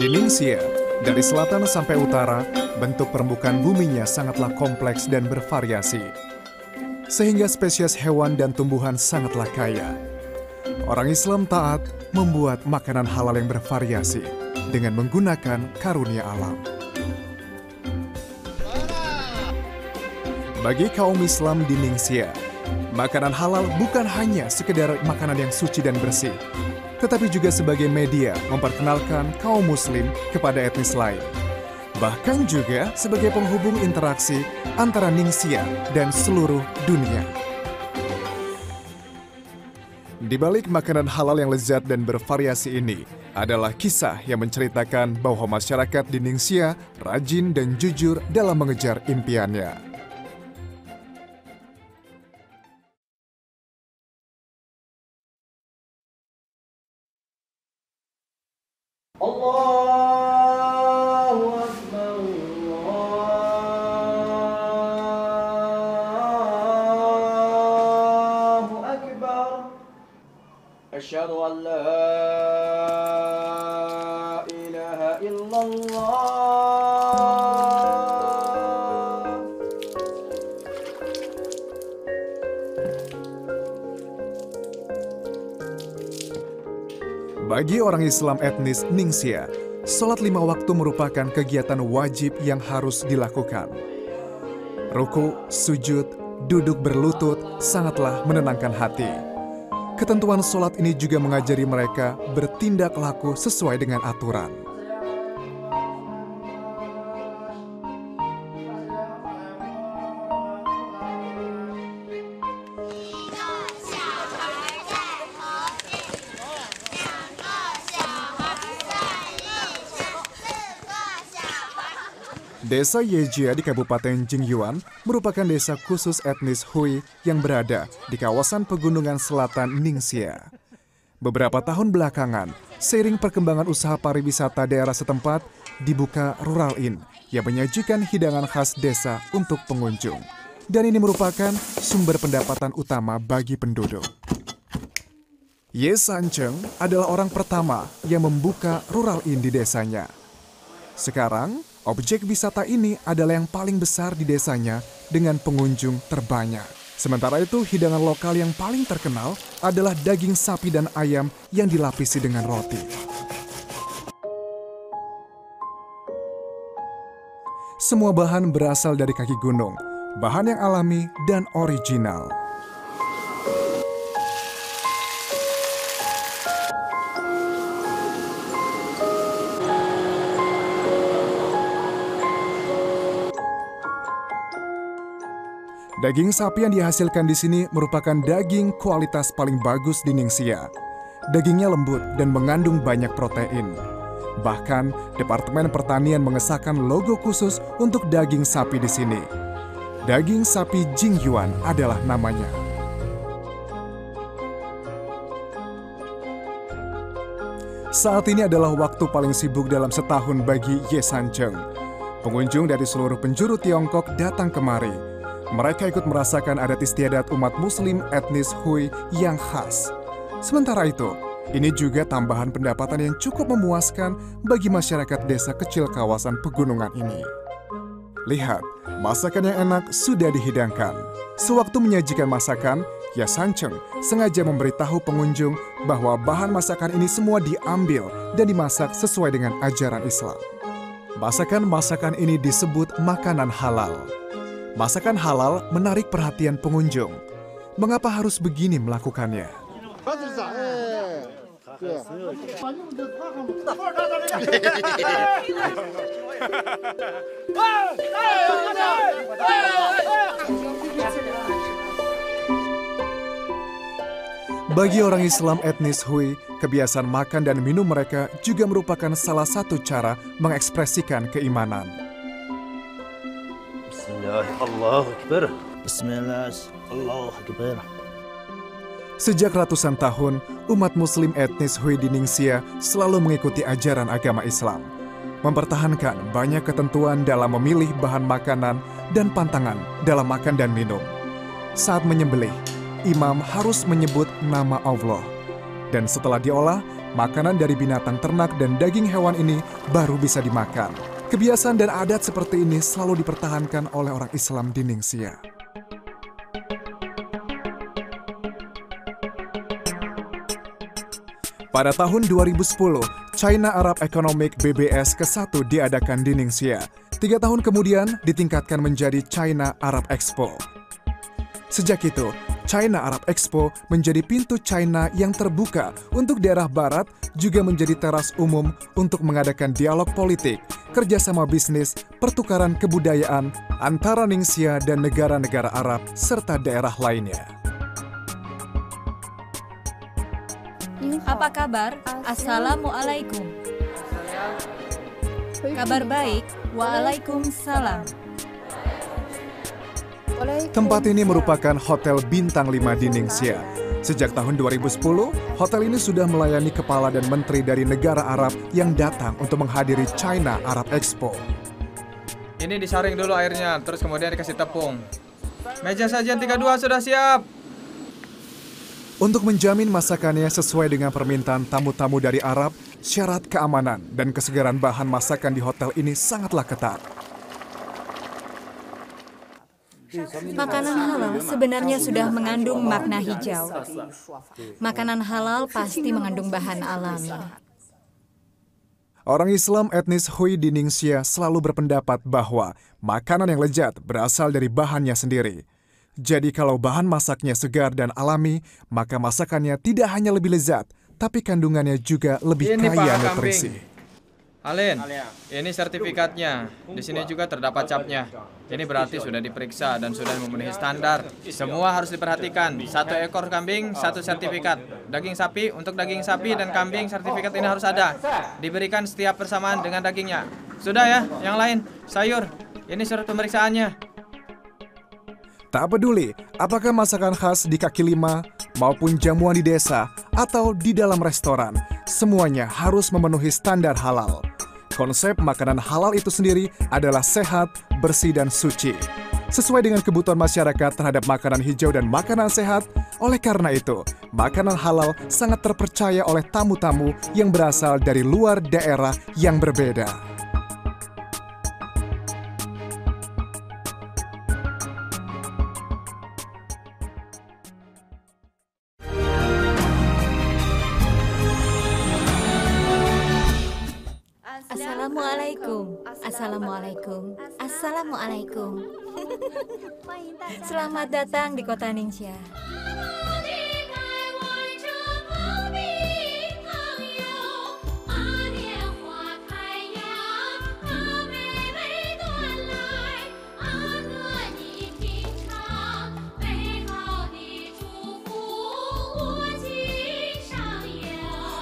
Di Ningxia, dari selatan sampai utara, bentuk permukaan buminya sangatlah kompleks dan bervariasi. Sehingga spesies hewan dan tumbuhan sangatlah kaya. Orang Islam taat membuat makanan halal yang bervariasi dengan menggunakan karunia alam. Bagi kaum Islam di Ningxia, makanan halal bukan hanya sekedar makanan yang suci dan bersih, tetapi juga sebagai media memperkenalkan kaum muslim kepada etnis lain. Bahkan juga sebagai penghubung interaksi antara Ningxia dan seluruh dunia. Di balik makanan halal yang lezat dan bervariasi ini adalah kisah yang menceritakan bahwa masyarakat di Ningxia rajin dan jujur dalam mengejar impiannya. Allahu Akbar, Allahu Akbar. Asyhadu an la ilaha illallah. Bagi orang Islam etnis Ningxia, sholat 5 waktu merupakan kegiatan wajib yang harus dilakukan. Ruku, sujud, duduk berlutut sangatlah menenangkan hati. Ketentuan sholat ini juga mengajari mereka bertindak laku sesuai dengan aturan. Desa Yejia di Kabupaten Jingyuan merupakan desa khusus etnis Hui yang berada di kawasan pegunungan selatan Ningxia. Beberapa tahun belakangan, seiring perkembangan usaha pariwisata daerah setempat, dibuka Rural Inn yang menyajikan hidangan khas desa untuk pengunjung. Dan ini merupakan sumber pendapatan utama bagi penduduk. Ye Sancheng adalah orang pertama yang membuka Rural Inn di desanya. Sekarang, objek wisata ini adalah yang paling besar di desanya dengan pengunjung terbanyak. Sementara itu, hidangan lokal yang paling terkenal adalah daging sapi dan ayam yang dilapisi dengan roti. Semua bahan berasal dari kaki gunung, bahan yang alami dan original. Daging sapi yang dihasilkan di sini merupakan daging kualitas paling bagus di Ningxia. Dagingnya lembut dan mengandung banyak protein. Bahkan, Departemen Pertanian mengesahkan logo khusus untuk daging sapi di sini. Daging sapi Jingyuan adalah namanya. Saat ini adalah waktu paling sibuk dalam setahun bagi Ye Sancheng. Pengunjung dari seluruh penjuru Tiongkok datang kemari. Mereka ikut merasakan adat istiadat umat muslim etnis Hui yang khas. Sementara itu, ini juga tambahan pendapatan yang cukup memuaskan bagi masyarakat desa kecil kawasan pegunungan ini. Lihat, masakan yang enak sudah dihidangkan. Sewaktu menyajikan masakan, Ye Sancheng sengaja memberitahu pengunjung bahwa bahan masakan ini semua diambil dan dimasak sesuai dengan ajaran Islam. Masakan-masakan ini disebut makanan halal. Masakan halal menarik perhatian pengunjung. Mengapa harus begini melakukannya? Bagi orang Islam etnis Hui, kebiasaan makan dan minum mereka juga merupakan salah satu cara mengekspresikan keimanan. Allahu Akbar. Bismillah, Allahu Akbar. Sejak ratusan tahun, umat muslim etnis Hui di Ningxia selalu mengikuti ajaran agama Islam. Mempertahankan banyak ketentuan dalam memilih bahan makanan dan pantangan dalam makan dan minum. Saat menyembelih, imam harus menyebut nama Allah. Dan setelah diolah, makanan dari binatang ternak dan daging hewan ini baru bisa dimakan. Kebiasaan dan adat seperti ini selalu dipertahankan oleh orang Islam di Ningxia. Pada tahun 2010, China Arab Economic BBS ke-1 diadakan di Ningxia. 3 tahun kemudian ditingkatkan menjadi China Arab Expo. Sejak itu, China Arab Expo menjadi pintu China yang terbuka untuk daerah barat, juga menjadi teras umum untuk mengadakan dialog politik, kerjasama bisnis, pertukaran kebudayaan antara Ningxia dan negara-negara Arab serta daerah lainnya. Apa kabar? Assalamualaikum. Kabar baik? Waalaikumsalam. Tempat ini merupakan Hotel Bintang 5 di Ningxia. Sejak tahun 2010, hotel ini sudah melayani kepala dan menteri dari negara Arab yang datang untuk menghadiri China Arab Expo. Ini disaring dulu airnya, terus kemudian dikasih tepung. Meja sajian 32 sudah siap. Untuk menjamin masakannya sesuai dengan permintaan tamu-tamu dari Arab, syarat keamanan dan kesegaran bahan masakan di hotel ini sangatlah ketat. Makanan halal sebenarnya sudah mengandung makna hijau. Makanan halal pasti mengandung bahan alami. Orang Islam etnis Hui di Ningxia selalu berpendapat bahwa makanan yang lezat berasal dari bahannya sendiri. Jadi kalau bahan masaknya segar dan alami, maka masakannya tidak hanya lebih lezat, tapi kandungannya juga lebih kaya nutrisi. Alin, ini sertifikatnya. Di sini juga terdapat capnya. Ini berarti sudah diperiksa dan sudah memenuhi standar. Semua harus diperhatikan. 1 ekor kambing, 1 sertifikat. Daging sapi, untuk daging sapi dan kambing sertifikat ini harus ada. Diberikan setiap bersamaan dengan dagingnya. Sudah ya, yang lain, sayur. Ini surat pemeriksaannya. Tak peduli apakah masakan khas di kaki lima maupun jamuan di desa atau di dalam restoran, semuanya harus memenuhi standar halal. Konsep makanan halal itu sendiri adalah sehat, bersih, dan suci. Sesuai dengan kebutuhan masyarakat terhadap makanan hijau dan makanan sehat, oleh karena itu, makanan halal sangat terpercaya oleh tamu-tamu yang berasal dari luar daerah yang berbeda. Assalamualaikum. Assalamualaikum. Assalamualaikum. Selamat datang di kota Ningxia.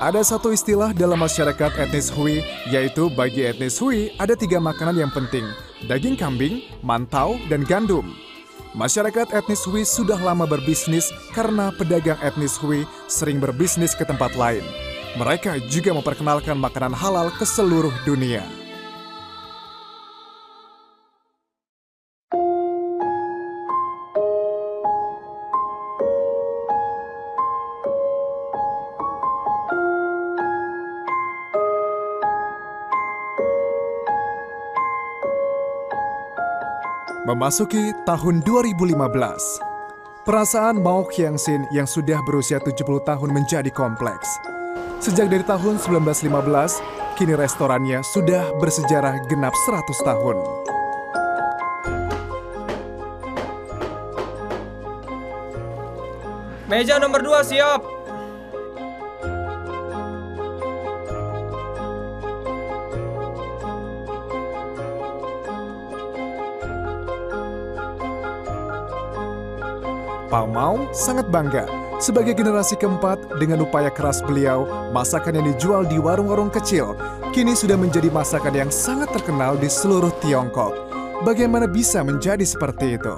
Ada satu istilah dalam masyarakat etnis Hui, yaitu bagi etnis Hui ada 3 makanan yang penting, daging kambing, mantau, dan gandum. Masyarakat etnis Hui sudah lama berbisnis karena pedagang etnis Hui sering berbisnis ke tempat lain. Mereka juga memperkenalkan makanan halal ke seluruh dunia. Memasuki tahun 2015, perasaan Mao Qiangxin yang sudah berusia 70 tahun menjadi kompleks. Sejak dari tahun 1915, kini restorannya sudah bersejarah genap 100 tahun. Meja nomor 2 siap. Pak Mao sangat bangga. Sebagai generasi keempat, dengan upaya keras beliau, masakan yang dijual di warung-warung kecil kini sudah menjadi masakan yang sangat terkenal di seluruh Tiongkok. Bagaimana bisa menjadi seperti itu?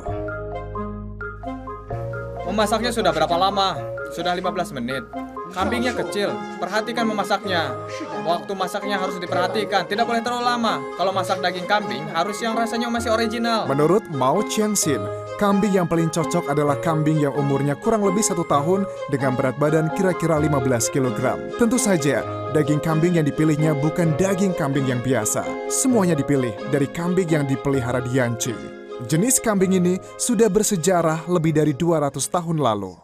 Memasaknya sudah berapa lama? Sudah 15 menit. Kambingnya kecil, perhatikan memasaknya. Waktu masaknya harus diperhatikan, tidak boleh terlalu lama. Kalau masak daging kambing, harus yang rasanya masih original. Menurut Mao Chiangxin, kambing yang paling cocok adalah kambing yang umurnya kurang lebih 1 tahun dengan berat badan kira-kira 15 kg. Tentu saja, daging kambing yang dipilihnya bukan daging kambing yang biasa. Semuanya dipilih dari kambing yang dipelihara di Yanchi. Jenis kambing ini sudah bersejarah lebih dari 200 tahun lalu.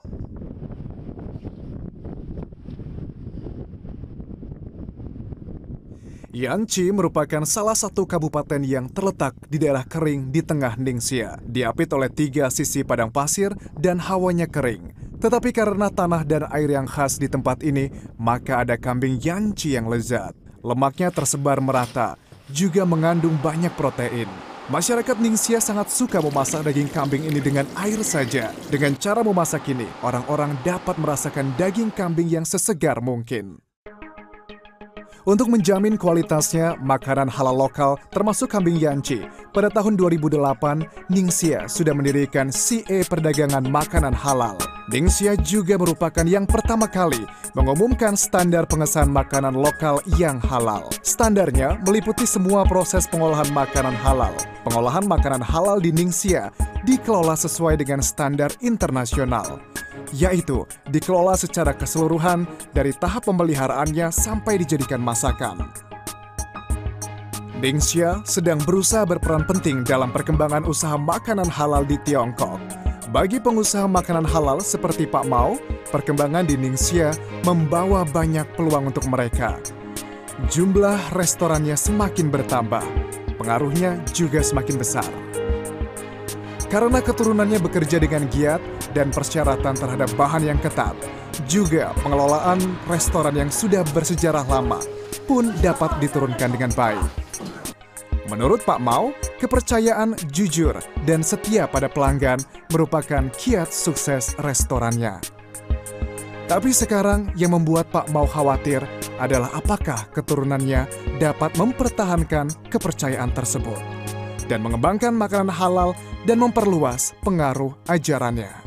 Yanchi merupakan salah satu kabupaten yang terletak di daerah kering di tengah Ningxia. Diapit oleh 3 sisi padang pasir dan hawanya kering. Tetapi karena tanah dan air yang khas di tempat ini, maka ada kambing Yanchi yang lezat. Lemaknya tersebar merata, juga mengandung banyak protein. Masyarakat Ningxia sangat suka memasak daging kambing ini dengan air saja. Dengan cara memasak ini, orang-orang dapat merasakan daging kambing yang sesegar mungkin. Untuk menjamin kualitasnya, makanan halal lokal termasuk kambing Yanchi, pada tahun 2008, Ningxia sudah mendirikan CA Perdagangan Makanan Halal. Ningxia juga merupakan yang pertama kali mengumumkan standar pengesahan makanan lokal yang halal. Standarnya meliputi semua proses pengolahan makanan halal. Pengolahan makanan halal di Ningxia dikelola sesuai dengan standar internasional, yaitu dikelola secara keseluruhan dari tahap pemeliharaannya sampai dijadikan masakan. Ningxia sedang berusaha berperan penting dalam perkembangan usaha makanan halal di Tiongkok. Bagi pengusaha makanan halal seperti Pak Mao, perkembangan di Ningxia membawa banyak peluang untuk mereka. Jumlah restorannya semakin bertambah, pengaruhnya juga semakin besar. Karena keturunannya bekerja dengan giat dan persyaratan terhadap bahan yang ketat, juga pengelolaan restoran yang sudah bersejarah lama pun dapat diturunkan dengan baik. Menurut Pak Mao, kepercayaan, jujur, dan setia pada pelanggan merupakan kiat sukses restorannya. Tapi sekarang yang membuat Pak Mao khawatir adalah apakah keturunannya dapat mempertahankan kepercayaan tersebut dan mengembangkan makanan halal dan memperluas pengaruh ajarannya.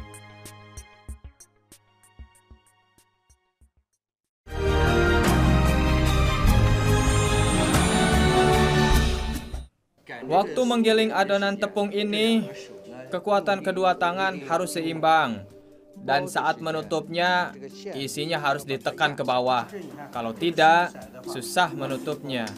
Waktu menggiling adonan tepung ini, kekuatan kedua tangan harus seimbang. Dan saat menutupnya, isinya harus ditekan ke bawah. Kalau tidak, susah menutupnya.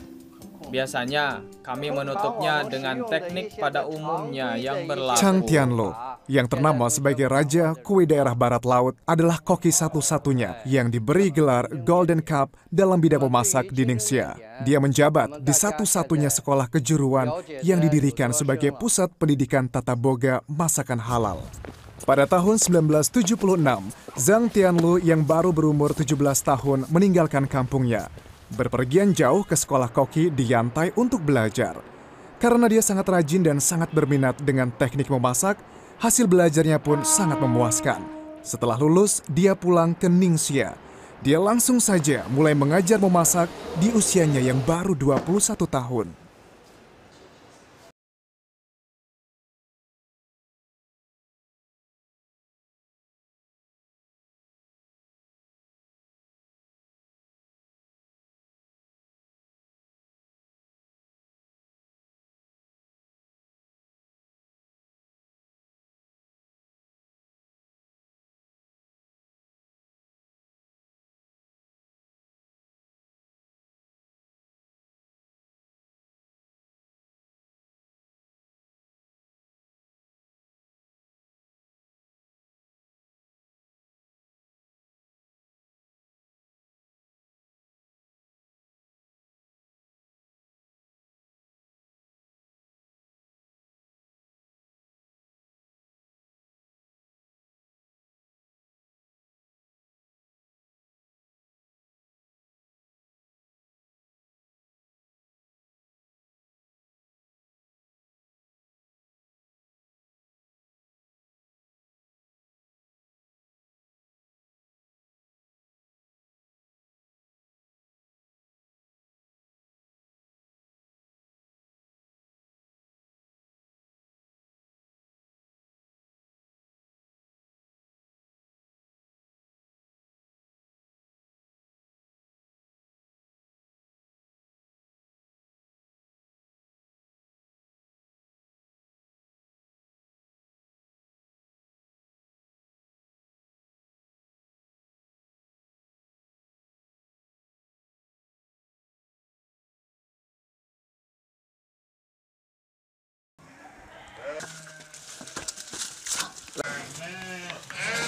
Biasanya, kami menutupnya dengan teknik pada umumnya yang berlaku. Chang Tianlu, yang ternama sebagai Raja Kue Daerah Barat Laut, adalah koki satu-satunya yang diberi gelar Golden Cup dalam bidang memasak di Ningxia. Dia menjabat di satu-satunya sekolah kejuruan yang didirikan sebagai pusat pendidikan tata boga masakan halal. Pada tahun 1976, Zhang Tianlu yang baru berumur 17 tahun meninggalkan kampungnya, berpergian jauh ke sekolah koki di Yantai untuk belajar. Karena dia sangat rajin dan sangat berminat dengan teknik memasak, hasil belajarnya pun sangat memuaskan. Setelah lulus, dia pulang ke Ningxia. Dia langsung saja mulai mengajar memasak di usianya yang baru 21 tahun.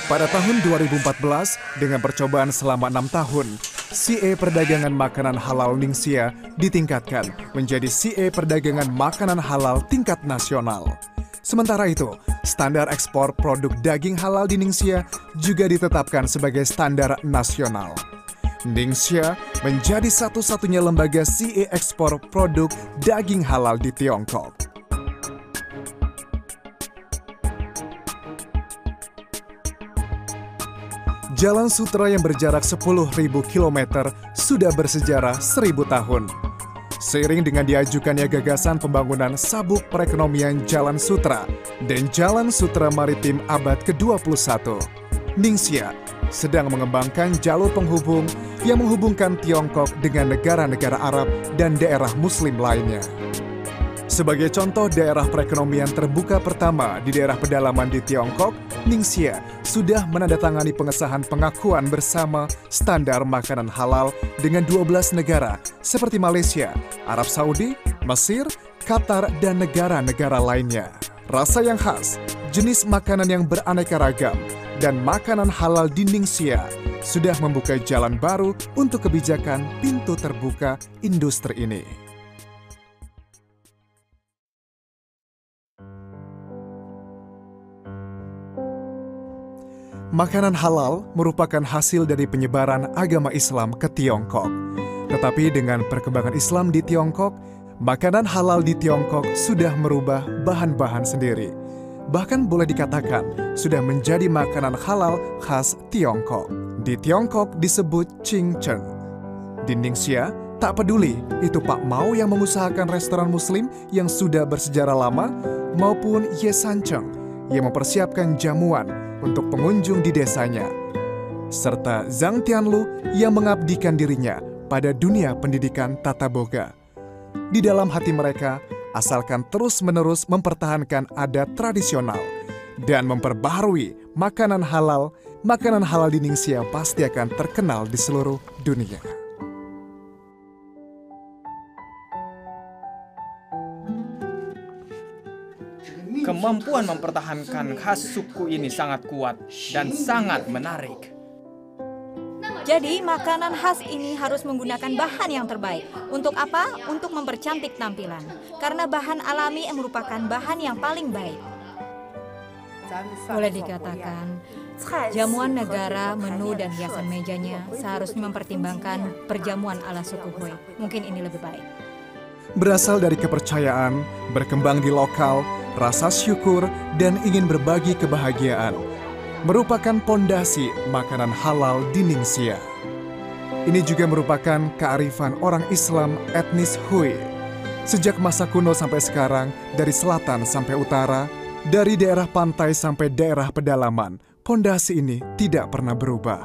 Pada tahun 2014, dengan percobaan selama 6 tahun, CE Perdagangan Makanan Halal Ningxia ditingkatkan menjadi CE Perdagangan Makanan Halal tingkat nasional. Sementara itu, standar ekspor produk daging halal di Ningxia juga ditetapkan sebagai standar nasional. Ningxia menjadi satu-satunya lembaga CE ekspor produk daging halal di Tiongkok. Jalan Sutra yang berjarak 10.000 km sudah bersejarah 1.000 tahun. Seiring dengan diajukannya gagasan pembangunan sabuk perekonomian Jalan Sutra dan Jalan Sutra Maritim abad ke-21, Ningxia sedang mengembangkan jalur penghubung yang menghubungkan Tiongkok dengan negara-negara Arab dan daerah Muslim lainnya. Sebagai contoh daerah perekonomian terbuka pertama di daerah pedalaman di Tiongkok, Ningxia sudah menandatangani pengesahan pengakuan bersama standar makanan halal dengan 12 negara seperti Malaysia, Arab Saudi, Mesir, Qatar, dan negara-negara lainnya. Rasa yang khas, jenis makanan yang beraneka ragam, dan makanan halal di Ningxia sudah membuka jalan baru untuk kebijakan pintu terbuka industri ini. Makanan halal merupakan hasil dari penyebaran agama Islam ke Tiongkok. Tetapi dengan perkembangan Islam di Tiongkok, makanan halal di Tiongkok sudah merubah bahan-bahan sendiri. Bahkan boleh dikatakan sudah menjadi makanan halal khas Tiongkok. Di Tiongkok disebut Qingcheng. Di Ningxia, tak peduli itu Pak Mao yang mengusahakan restoran muslim yang sudah bersejarah lama, maupun Ye Sancheng yang mempersiapkan jamuan untuk pengunjung di desanya, serta Zhang Tianlu yang mengabdikan dirinya pada dunia pendidikan tata boga. Di dalam hati mereka, asalkan terus-menerus mempertahankan adat tradisional dan memperbaharui makanan halal di Ningxia pasti akan terkenal di seluruh dunia. Kemampuan mempertahankan khas suku ini sangat kuat dan sangat menarik. Jadi makanan khas ini harus menggunakan bahan yang terbaik. Untuk apa? Untuk mempercantik tampilan. Karena bahan alami merupakan bahan yang paling baik. Boleh dikatakan, jamuan negara, menu, dan hiasan mejanya seharusnya mempertimbangkan perjamuan ala suku Hui. Mungkin ini lebih baik. Berasal dari kepercayaan, berkembang di lokal, rasa syukur, dan ingin berbagi kebahagiaan, merupakan pondasi makanan halal di Ningxia. Ini juga merupakan kearifan orang Islam etnis Hui. Sejak masa kuno sampai sekarang, dari selatan sampai utara, dari daerah pantai sampai daerah pedalaman, pondasi ini tidak pernah berubah.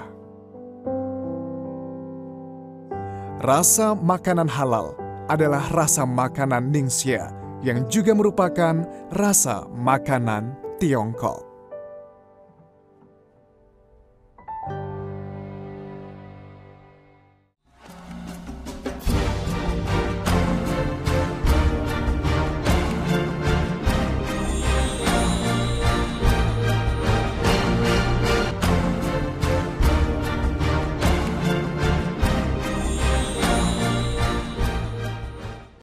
Rasa makanan halal adalah rasa makanan Ningxia yang juga merupakan rasa makanan Tiongkok.